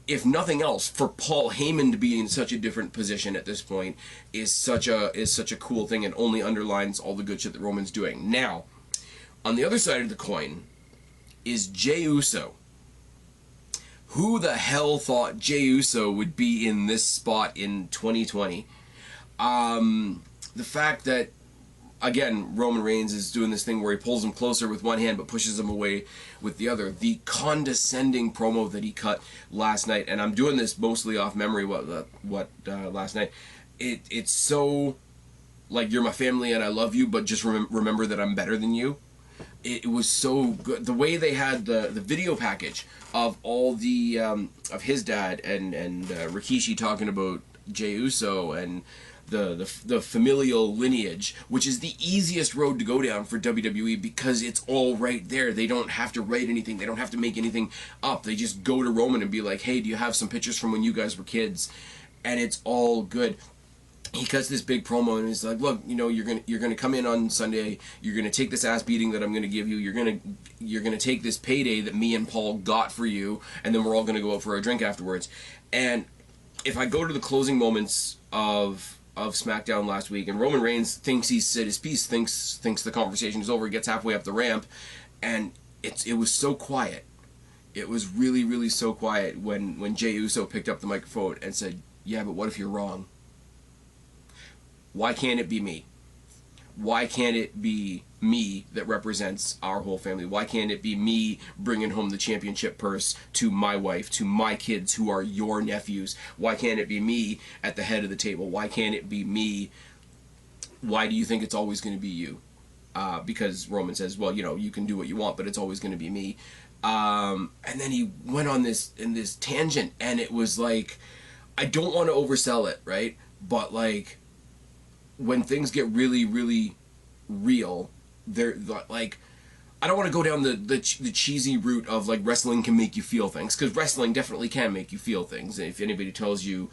if nothing else, for Paul Heyman to be in such a different position at this point is such a cool thing, and only underlines all the good shit that Roman's doing. Now, on the other side of the coin is Jey Uso. Who the hell thought Jey Uso would be in this spot in 2020? The fact that, again, Roman Reigns is doing this thing where he pulls him closer with one hand but pushes him away with the other. The condescending promo that he cut last night, and I'm doing this mostly off memory, last night, it's so, like, you're my family and I love you, but just remember that I'm better than you. It was so good. The way they had the video package of all the, of his dad and Rikishi talking about Jey Uso and the familial lineage, which is the easiest road to go down for WWE because it's all right there. They don't have to write anything. They don't have to make anything up. They just go to Roman and be like, hey, do you have some pictures from when you guys were kids? And it's all good. He cuts this big promo and he's like, look, you're gonna come in on Sunday. You're gonna take this ass beating that I'm gonna give you. You're gonna take this payday that me and Paul got for you, and then we're all gonna go out for a drink afterwards. And if I go to the closing moments of SmackDown last week, and Roman Reigns thinks he's said his piece, thinks the conversation is over, gets halfway up the ramp, and it was so quiet. It was really, really so quiet when Jey Uso picked up the microphone and said, yeah, but what if you're wrong? Why can't it be me? Why can't it be me that represents our whole family? Why can't it be me bringing home the championship purse to my wife, to my kids who are your nephews? Why can't it be me at the head of the table? Why can't it be me? Why do you think it's always going to be you? Because Roman says, well, you can do what you want, but it's always going to be me. And then he went on this tangent, and it was like, I don't want to oversell it, right? But like, when things get really, really real, they're like, I don't want to go down the cheesy route of like wrestling can make you feel things, because wrestling definitely can make you feel things. And if anybody tells you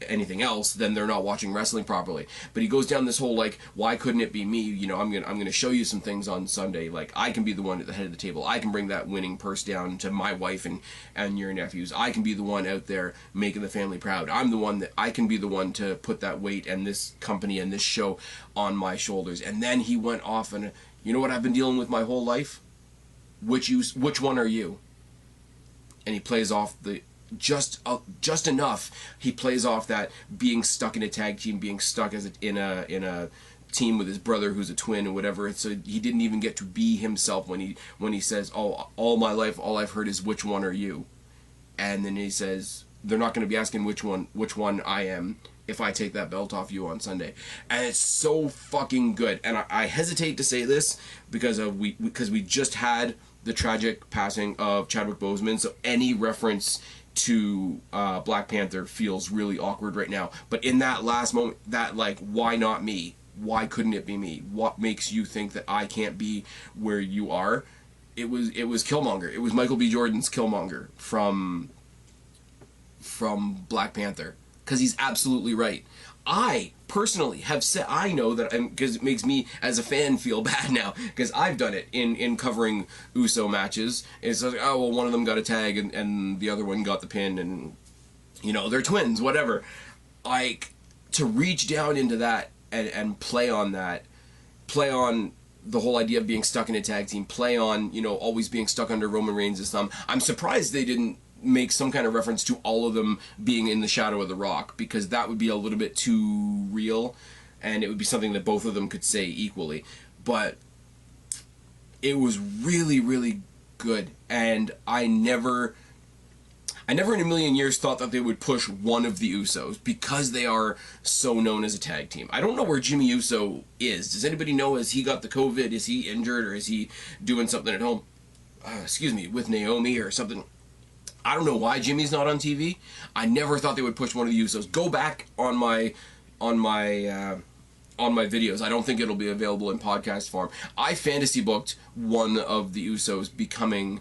anything else, then they're not watching wrestling properly. But he goes down this whole like, why couldn't it be me? I'm gonna show you some things on Sunday. Like, I can be the one at the head of the table. I can bring that winning purse down to my wife and your nephews. I can be the one out there making the family proud. I can be the one to put that weight and this company and this show on my shoulders. And then he went off and, you know what I've been dealing with my whole life? Which one are you? And he plays off just enough. He plays off that being stuck in a tag team, being stuck in a team with his brother who's a twin or whatever. So he didn't even get to be himself when he says, "Oh, all my life, all I've heard is which one are you?" And then he says, "They're not going to be asking which one I am if I take that belt off you on Sunday." And it's so fucking good. And I hesitate to say this because we just had the tragic passing of Chadwick Boseman, so any reference to Black Panther feels really awkward right now. But in that last moment, that like, why not me? Why couldn't it be me? What makes you think that I can't be where you are? It was Killmonger. It was Michael B. Jordan's Killmonger from Black Panther. Because he's absolutely right. I personally have said, I know that, because it makes me as a fan feel bad now, because I've done it in covering Uso matches. It's like, oh, well, one of them got a tag and the other one got the pin, and they're twins, whatever. Like, to reach down into that and play on that, play on the whole idea of being stuck in a tag team, play on always being stuck under Roman Reigns' thumb. I'm surprised they didn't make some kind of reference to all of them being in the shadow of The Rock, because that would be a little bit too real, and it would be something that both of them could say equally. But it was really, really good, and I never in a million years thought that they would push one of the Usos, because they are so known as a tag team. I don't know where Jimmy Uso is. Does anybody know? Has he got the COVID? Is he injured, or is he doing something at home? With Naomi or something? I don't know why Jimmy's not on TV. I never thought they would push one of the Usos. Go back on my on my videos. I don't think it'll be available in podcast form. I fantasy booked one of the Usos becoming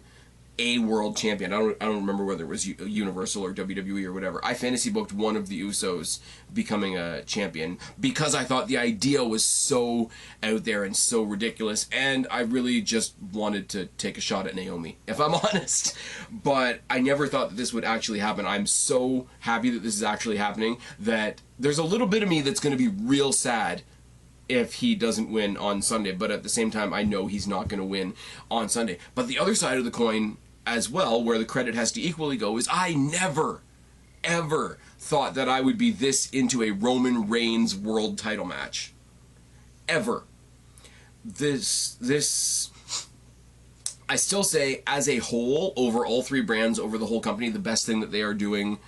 a world champion. I don't remember whether it was Universal or WWE or whatever. I fantasy booked one of the Usos becoming a champion because I thought the idea was so out there and so ridiculous, and I really just wanted to take a shot at Naomi, if I'm honest. But I never thought that this would actually happen. I'm so happy that this is actually happening that there's a little bit of me that's going to be real sad if he doesn't win on Sunday, but at the same time, I know he's not going to win on Sunday. But the other side of the coin as well, where the credit has to equally go, is I never, ever thought that I would be this into a Roman Reigns world title match. Ever. This, I still say, as a whole, over all three brands, over the whole company, the best thing that they are doing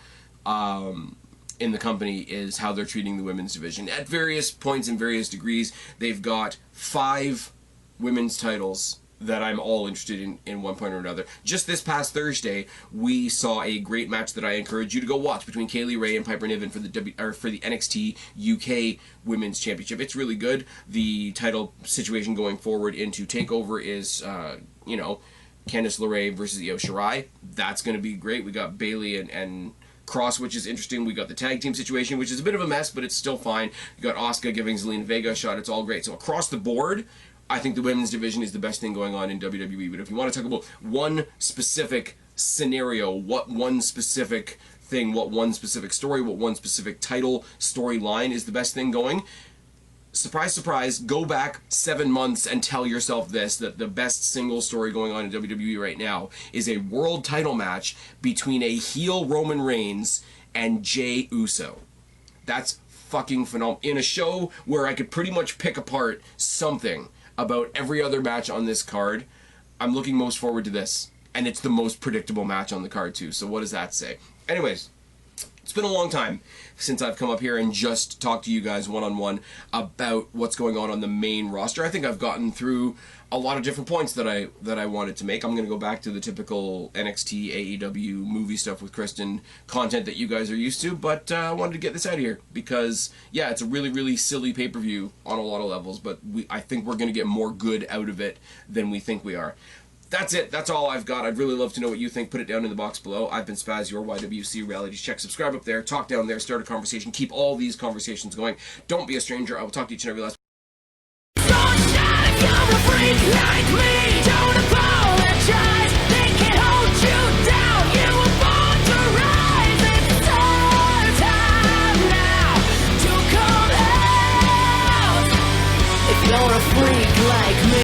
in the company is how they're treating the women's division. At various points and various degrees, they've got 5 women's titles that I'm all interested in one point or another. Just this past Thursday, we saw a great match that I encourage you to go watch between Kaylee Ray and Piper Niven for the NXT UK Women's Championship. It's really good. The title situation going forward into TakeOver is, Candice LeRae versus Io Shirai. That's going to be great. We got Bayley and Cross, which is interesting. We got the tag team situation, which is a bit of a mess, but it's still fine. You got Asuka giving Zelina Vega a shot. It's all great. So across the board, I think the women's division is the best thing going on in WWE. But if you want to talk about one specific scenario, what one specific thing, what one specific story, what one specific title storyline is the best thing going, surprise, surprise, go back 7 months and tell yourself this, that the best single story going on in WWE right now is a world title match between a heel Roman Reigns and Jey Uso. That's fucking phenomenal. In a show where I could pretty much pick apart something about every other match on this card, I'm looking most forward to this. And it's the most predictable match on the card too, so what does that say? Anyways, it's been a long time since I've come up here and just talked to you guys one-on-one about what's going on the main roster. I think I've gotten through a lot of different points that I wanted to make. I'm going to go back to the typical NXT, AEW, movie stuff with Kristen content that you guys are used to, but I wanted to get this out of here because, yeah, it's a really, really silly pay-per-view on a lot of levels, but I think we're going to get more good out of it than we think we are. That's it. That's all I've got. I'd really love to know what you think. Put it down in the box below. I've been Spaz, your YWC Realities Check. Subscribe up there. Talk down there. Start a conversation. Keep all these conversations going. Don't be a stranger. I will talk to each and every last